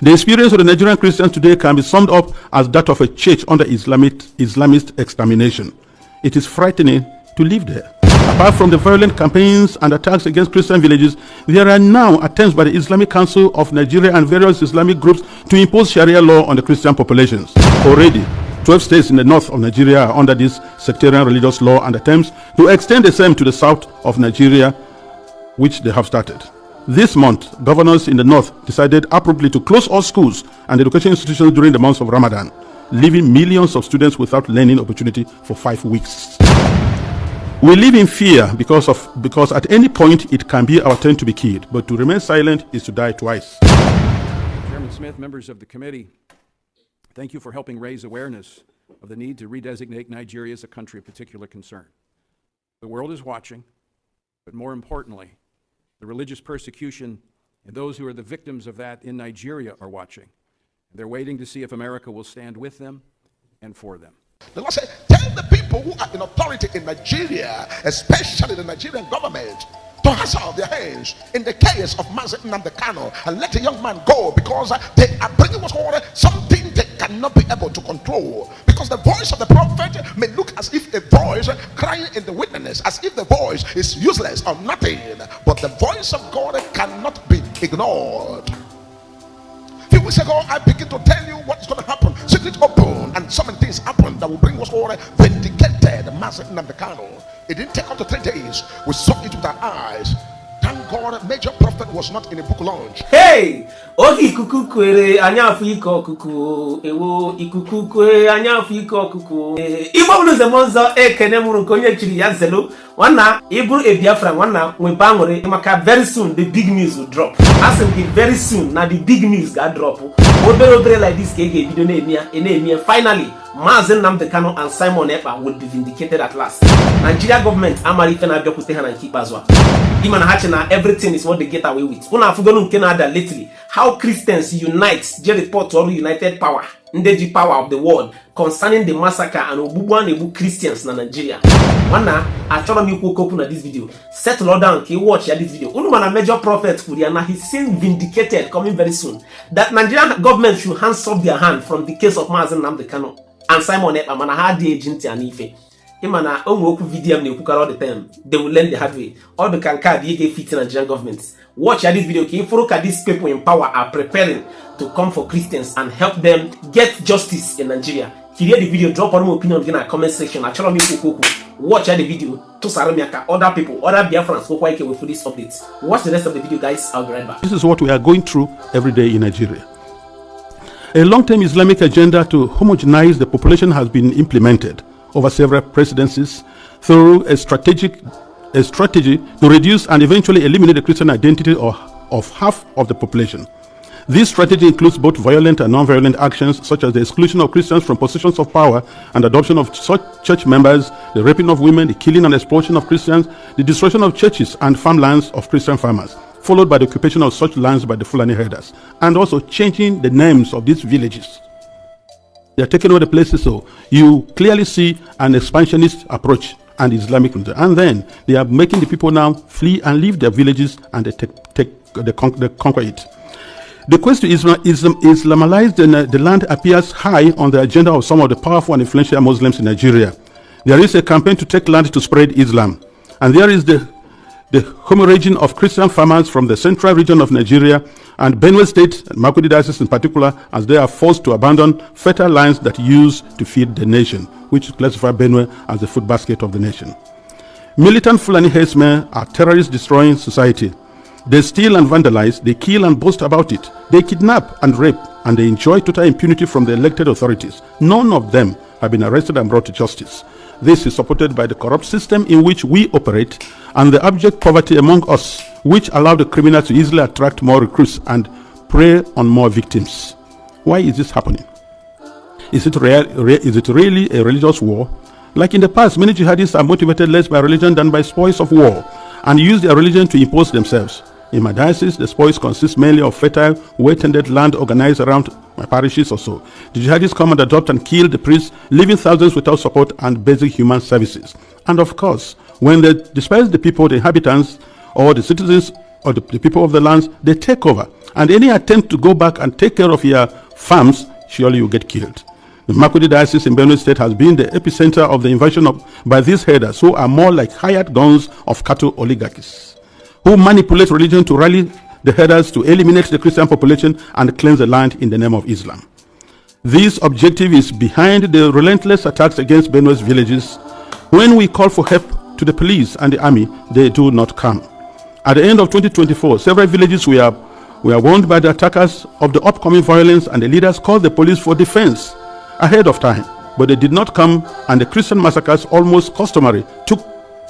The experience of the Nigerian Christians today can be summed up as that of a church under Islamist extermination. It is frightening to live there. Apart from the violent campaigns and attacks against Christian villages, there are now attempts by the Islamic Council of Nigeria and various Islamic groups to impose Sharia law on the Christian populations. Already, 12 states in the north of Nigeria are under this sectarian religious law, and attempts to extend the same to the south of Nigeria, which they have started. This month, governors in the north decided appropriately to close all schools and education institutions during the months of Ramadan, leaving millions of students without learning opportunity for 5 weeks. We live in fear because at any point it can be our turn to be killed, but to remain silent is to die twice. Chairman Smith, members of the committee, thank you for helping raise awareness of the need to redesignate Nigeria as a country of particular concern. The world is watching, but more importantly, the religious persecution and those who are the victims of that in Nigeria are watching. They're waiting to see if America will stand with them and for them. The Lord said, tell the people who are in authority in Nigeria, especially the Nigerian government, to hustle out their hands in the case of MAZI and the KANU, and let the young man go, because they are bringing what's called something they cannot be able to control. Because the voice of the prophet may look as if a voice crying in the wilderness, as if the voice is useless or nothing, but the voice of God cannot be ignored. A few weeks ago, I began to tell you what is going to happen. Secret open, and so many things happen that will bring what's called vindicated MAZI and the KANU. It didn't take up to 3 days. We saw it with our eyes. Thank God, major prophet was not in a book launch. Hey, ogi ikuku kwere anyafu iko kuku ewo ikuku kwere anyafu iko kuku Igbo bluze monzo ekene muru konye chiri ya zelo wana iburu ebiafra wana nwebangore maka very soon the big news will drop. As in the very soon na the big news ga drop. Obere like this kege video na emia finally MAZI NNAMDI KANU and SIMONE-KPA will be vindicated at last. Nigeria government amari fena biokute hana nkipazwa. Imana hachina everything is what they get away with. Una afugonu nkenada lately how Christians unite, je report to all united power, ndeji power of the world concerning the massacre and ogbugbu ebu Christians na Nigeria. Wana achoro mi kwukopu na this video. Settle down ke watch ya this video. Unu mana major prophet Kuriana, he's seen vindicated coming very soon. That Nigerian government should hands up their hand from the case of MAZI NNAMDI KANU and SIMONE-KPA mana ha di agent anife. Imana onwoku video na ekwukara all the time. They will learn the hard way. All the kanka di get fit in Nigerian government. Watch this video. Can you look at these people in power are preparing to come for Christians and help them get justice in Nigeria. Hear the video, drop on my opinion in the comment section. Watch the video to Saramiaka, other people, other Biafrans who wait for this update. Watch the rest of the video, guys. I'll be right back. This is what we are going through every day in Nigeria. A long-term Islamic agenda to homogenize the population has been implemented over several presidencies through a strategy to reduce and eventually eliminate the Christian identity of half of the population. This strategy includes both violent and non-violent actions, such as the exclusion of Christians from positions of power and adoption of such church members, the raping of women, the killing and expulsion of Christians, the destruction of churches and farmlands of Christian farmers, followed by the occupation of such lands by the Fulani herders, and also changing the names of these villages. They are taking over the places, so you clearly see an expansionist approach and Islamic, and then they are making the people now flee and leave their villages, and they conquer it. The quest to Islamize the land appears high on the agenda of some of the powerful and influential Muslims in Nigeria. There is a campaign to take land to spread Islam, and there is the hemorrhaging of Christian farmers from the central region of Nigeria and Benue State, and Makurdi Diocese in particular, as they are forced to abandon fertile lands that used to feed the nation, which classify Benue as the food basket of the nation. Militant Fulani herdsmen are terrorists destroying society. They steal and vandalize, they kill and boast about it. They kidnap and rape, and they enjoy total impunity from the elected authorities. None of them have been arrested and brought to justice. This is supported by the corrupt system in which we operate and the abject poverty among us, which allow the criminals to easily attract more recruits and prey on more victims. Why is this happening? Is it really a religious war? Like in the past, many jihadists are motivated less by religion than by spoils of war and use their religion to impose themselves. In my diocese, the spoils consist mainly of fertile, well-tended land organized around my parishes or so. The jihadists come and adopt and kill the priests, leaving thousands without support and basic human services. And of course, when they disperse the people, the inhabitants, or the citizens or the people of the lands, they take over. And any attempt to go back and take care of your farms, surely you get killed. The Makurdi Diocese in Benue State has been the epicenter of the invasion by these herders who are more like hired guns of cattle oligarchies, who manipulate religion to rally the herders to eliminate the Christian population and cleanse the land in the name of Islam. This objective is behind the relentless attacks against Benue's villages. When we call for help to the police and the army, they do not come. At the end of 2024, several villages were warned by the attackers of the upcoming violence, and the leaders called the police for defense ahead of time, but they did not come, and the Christian massacres, almost customary, took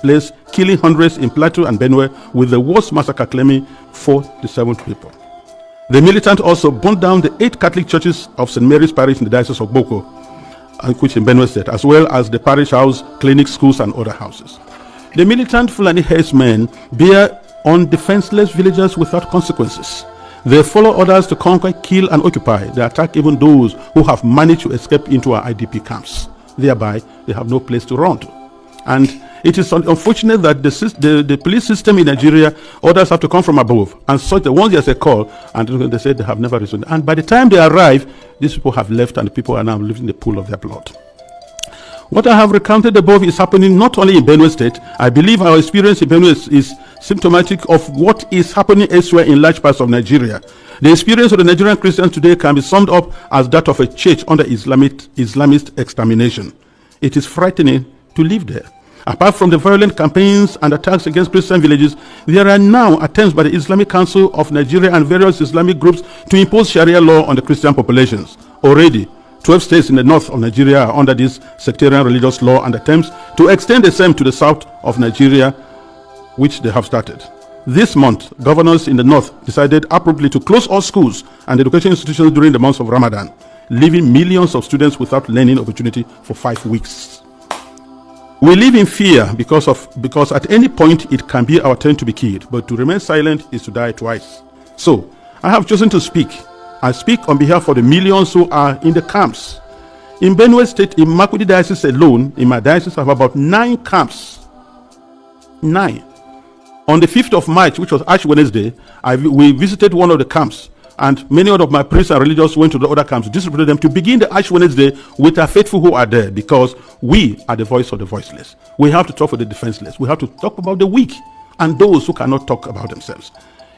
place, killing hundreds in Plateau and Benue, with the worst massacre claiming 47 people. The militant also burned down the 8 Catholic churches of St. Mary's Parish in the Diocese of Boko, which in Benue State, as well as the parish house, clinics, schools, and other houses. The militant Fulani herdsmen bear on defenseless villagers without consequences. They follow orders to conquer, kill, and occupy. They attack even those who have managed to escape into our IDP camps. Thereby, they have no place to run to. And it is unfortunate that the police system in Nigeria, orders have to come from above. And such, the ones there's a call, and they say they have never responded. And by the time they arrive, these people have left, and the people are now living in the pool of their blood. What I have recounted above is happening not only in Benue State. I believe our experience in Benue is symptomatic of what is happening elsewhere in large parts of Nigeria. The experience of the Nigerian Christians today can be summed up as that of a church under Islamist extermination. It is frightening to live there. Apart from the violent campaigns and attacks against Christian villages, there are now attempts by the Islamic Council of Nigeria and various Islamic groups to impose Sharia law on the Christian populations. Already, 12 states in the north of Nigeria are under this sectarian religious law, and attempts to extend the same to the south of Nigeria, which they have started. This month, governors in the north decided appropriately to close all schools and education institutions during the months of Ramadan, leaving millions of students without learning opportunity for 5 weeks. We live in fear because at any point it can be our turn to be killed, but to remain silent is to die twice. So, I have chosen to speak. I speak on behalf of the millions who are in the camps. In Benue State, in Makurdi Diocese alone, in my diocese, I have about 9 camps. 9. On the 5th of March, which was Ash Wednesday, we visited one of the camps, and many of my priests and religious went to the other camps, distributed them to begin the Ash Wednesday with our faithful who are there, because we are the voice of the voiceless. We have to talk for the defenseless. We have to talk about the weak and those who cannot talk about themselves.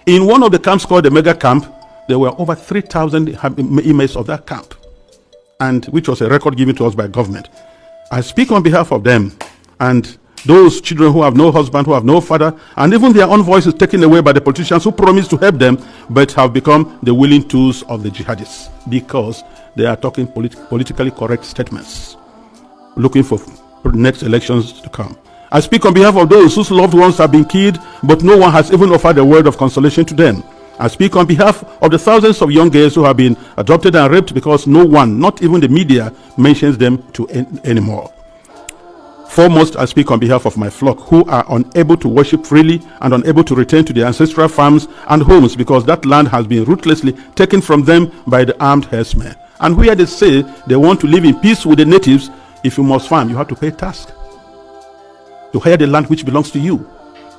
In one of the camps called the Mega Camp, there were over 3,000 inmates of that camp, and which was a record given to us by government. I speak on behalf of them and those children who have no husband, who have no father, and even their own voice is taken away by the politicians who promised to help them, but have become the willing tools of the jihadists because they are talking politically correct statements, looking for next elections to come. I speak on behalf of those whose loved ones have been killed, but no one has even offered a word of consolation to them. I speak on behalf of the thousands of young girls who have been adopted and raped because no one, not even the media, mentions them anymore. Foremost, I speak on behalf of my flock who are unable to worship freely and unable to return to their ancestral farms and homes because that land has been ruthlessly taken from them by the armed herdsmen. And where they say they want to live in peace with the natives, if you must farm, you have to pay tax to hire the land which belongs to you.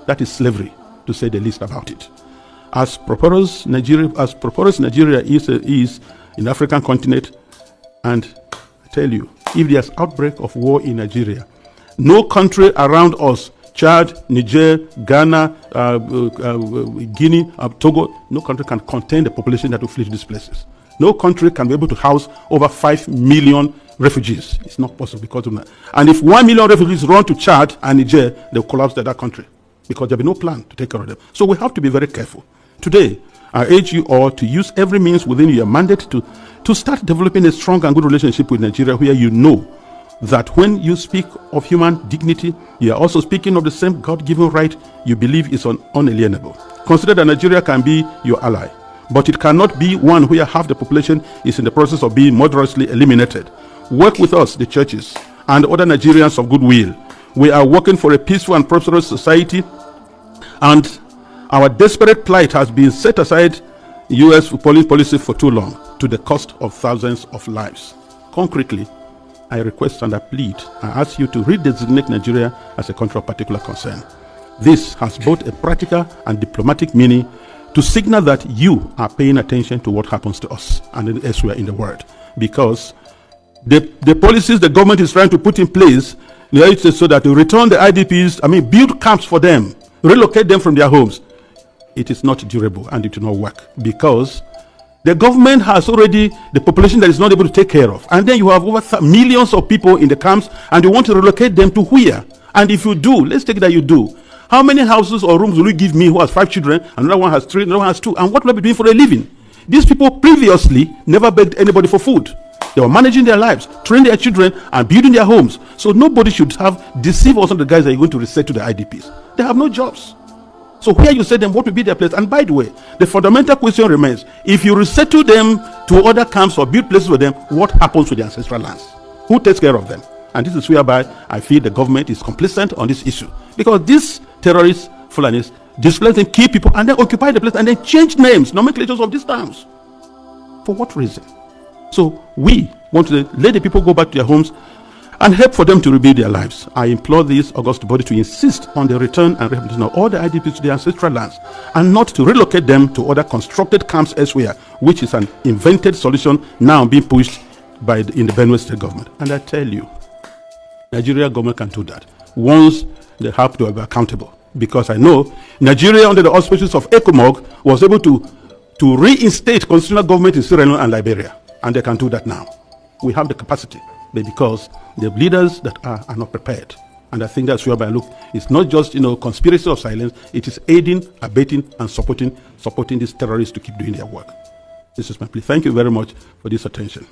That is slavery, to say the least about it. As prosperous Nigeria is in the African continent, and I tell you, if there's outbreak of war in Nigeria, no country around us, Chad, Niger, Ghana, Guinea, Togo, no country can contain the population that will flee to these places. No country can be able to house over 5 million refugees. It's not possible because of that. And if 1 million refugees run to Chad and Niger, they'll collapse that country because there'll be no plan to take care of them. So we have to be very careful. Today, I urge you all to use every means within your mandate to start developing a strong and good relationship with Nigeria, where you know that when you speak of human dignity, you are also speaking of the same God-given right you believe is unalienable. Consider that Nigeria can be your ally, but it cannot be one where half the population is in the process of being murderously eliminated. Work with us, the churches, and other Nigerians of goodwill. We are working for a peaceful and prosperous society, and our desperate plight has been set aside U.S. policy for too long, to the cost of thousands of lives. Concretely, I request and I plead, I ask you to redesignate Nigeria as a country of particular concern. This has both a practical and diplomatic meaning to signal that you are paying attention to what happens to us and elsewhere in the world. Because the policies the government is trying to put in place, so that to return the IDPs, build camps for them, relocate them from their homes, it is not durable and it will not work, because the government has already the population that is not able to take care of. And then you have over millions of people in the camps, and you want to relocate them to where? And if you do, let's take that you do. How many houses or rooms will you give me who has 5 children, another one has 3, another one has 2? And what will I be doing for a living? These people previously never begged anybody for food. They were managing their lives, training their children, and building their homes. So nobody should have deceived us on the guys that you're going to reset to the IDPs. They have no jobs. So where you set them, what will be their place? And by the way, the fundamental question remains, if you resettle them to other camps or build places for them, what happens to their ancestral lands? Who takes care of them? And this is whereby I feel the government is complicit on this issue. Because these terrorists, Fulanis, displace them, kill people, and then occupy the place, and then change names, nomenclatures of these towns. For what reason? So we want to let the people go back to their homes and help for them to rebuild their lives. I implore this august body to insist on the return and rehabilitation of all the IDPs to their ancestral lands, and not to relocate them to other constructed camps elsewhere, which is an invented solution now being pushed in the Benue State government. And I tell you, Nigeria government can do that once they have to be accountable. Because I know Nigeria, under the auspices of ECOMOG, was able to reinstate constitutional government in Sierra Leone and Liberia, and they can do that now. We have the capacity, but because the leaders that are not prepared. And I think that's whereby I look, it's not just conspiracy of silence, it is aiding, abetting, and supporting these terrorists to keep doing their work. This is my plea. Thank you very much for this attention.